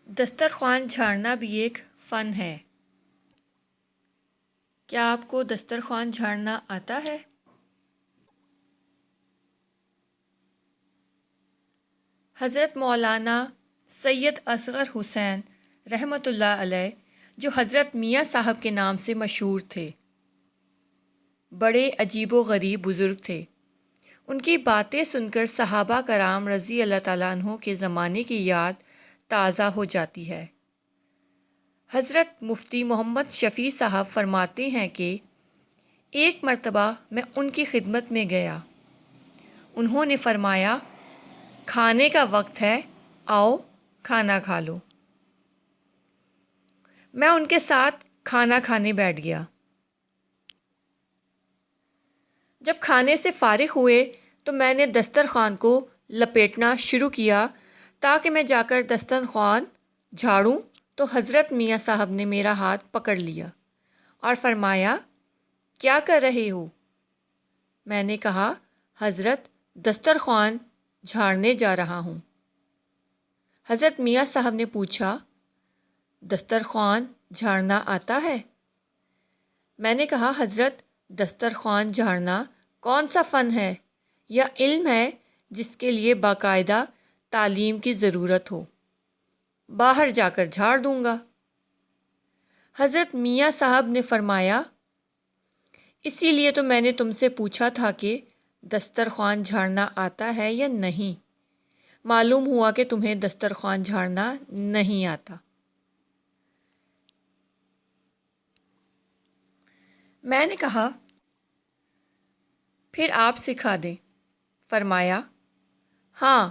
دسترخوان جھاڑنا بھی ایک فن ہے۔ کیا آپ کو دسترخوان جھاڑنا آتا ہے؟ حضرت مولانا سید اصغر حسین رحمۃ اللہ علیہ، جو حضرت میاں صاحب کے نام سے مشہور تھے، بڑے عجیب و غریب بزرگ تھے۔ ان کی باتیں سن کر صحابہ کرام رضی اللہ تعالیٰ عنہ کے زمانے کی یاد تازہ ہو جاتی ہے۔ حضرت مفتی محمد شفیع صاحب فرماتے ہیں کہ ایک مرتبہ میں ان کی خدمت میں گیا۔ انہوں نے فرمایا، کھانے کا وقت ہے، آؤ کھانا کھا لو۔ میں ان کے ساتھ کھانا کھانے بیٹھ گیا۔ جب کھانے سے فارغ ہوئے تو میں نے دسترخوان کو لپیٹنا شروع کیا تاکہ میں جا کر دسترخوان جھاڑوں، تو حضرت میاں صاحب نے میرا ہاتھ پکڑ لیا اور فرمایا، کیا کر رہے ہو؟ میں نے کہا، حضرت دسترخوان جھاڑنے جا رہا ہوں۔ حضرت میاں صاحب نے پوچھا، دسترخوان جھاڑنا آتا ہے؟ میں نے کہا، حضرت دسترخوان جھاڑنا کون سا فن ہے یا علم ہے جس کے لیے باقاعدہ تعلیم کی ضرورت ہو؟ باہر جا کر جھاڑ دوں گا۔ حضرت میاں صاحب نے فرمایا، اسی لیے تو میں نے تم سے پوچھا تھا کہ دسترخوان جھاڑنا آتا ہے یا نہیں۔ معلوم ہوا کہ تمہیں دسترخوان جھاڑنا نہیں آتا۔ میں نے کہا، پھر آپ سکھا دیں۔ فرمایا، ہاں،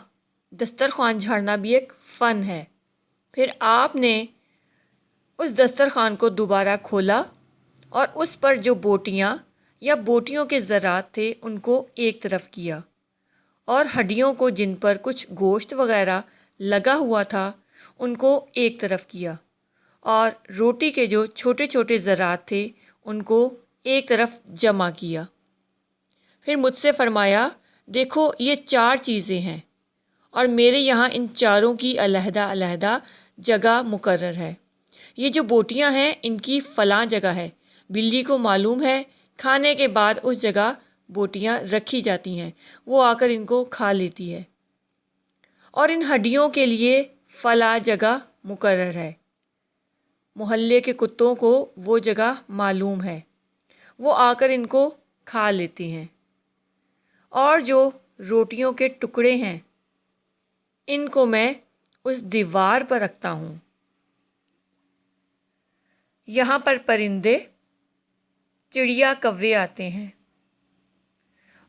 دسترخوان جھاڑنا بھی ایک فن ہے۔ پھر آپ نے اس دسترخوان کو دوبارہ کھولا اور اس پر جو بوٹیاں یا بوٹیوں کے ذرات تھے ان کو ایک طرف کیا، اور ہڈیوں کو جن پر کچھ گوشت وغیرہ لگا ہوا تھا ان کو ایک طرف کیا، اور روٹی کے جو چھوٹے چھوٹے ذرات تھے ان کو ایک طرف جمع کیا۔ پھر مجھ سے فرمایا، دیکھو یہ 4 چیزیں ہیں اور میرے یہاں ان چاروں کی علیحدہ علیحدہ جگہ مقرر ہے۔ یہ جو بوٹیاں ہیں ان کی فلاں جگہ ہے، بلی کو معلوم ہے کھانے کے بعد اس جگہ بوٹیاں رکھی جاتی ہیں، وہ آ کر ان کو کھا لیتی ہے۔ اور ان ہڈیوں کے لیے فلاں جگہ مقرر ہے، محلے کے کتوں کو وہ جگہ معلوم ہے، وہ آ کر ان کو کھا لیتے ہیں۔ اور جو روٹیوں کے ٹکڑے ہیں ان کو میں اس دیوار پر رکھتا ہوں۔ یہاں پر پرندے، چڑیا، کوے آتے ہیں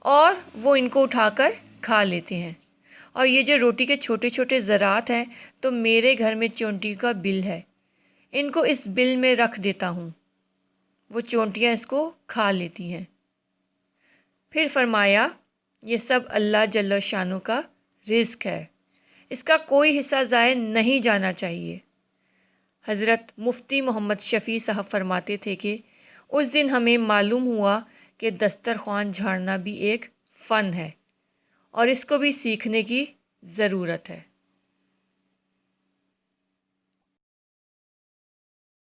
اور وہ ان کو اٹھا کر کھا لیتے ہیں۔ اور یہ جو روٹی کے چھوٹے چھوٹے ذرات ہیں تو میرے گھر میں چونٹی کا بل ہے، ان کو اس بل میں رکھ دیتا ہوں، وہ چونٹیاں اس کو کھا لیتی ہیں۔ پھر فرمایا، یہ سب اللہ جل شانہ کا رزق ہے، اس کا کوئی حصہ ضائع نہیں جانا چاہیے۔ حضرت مفتی محمد شفیع صاحب فرماتے تھے کہ اس دن ہمیں معلوم ہوا کہ دسترخوان جھاڑنا بھی ایک فن ہے اور اس کو بھی سیکھنے کی ضرورت ہے۔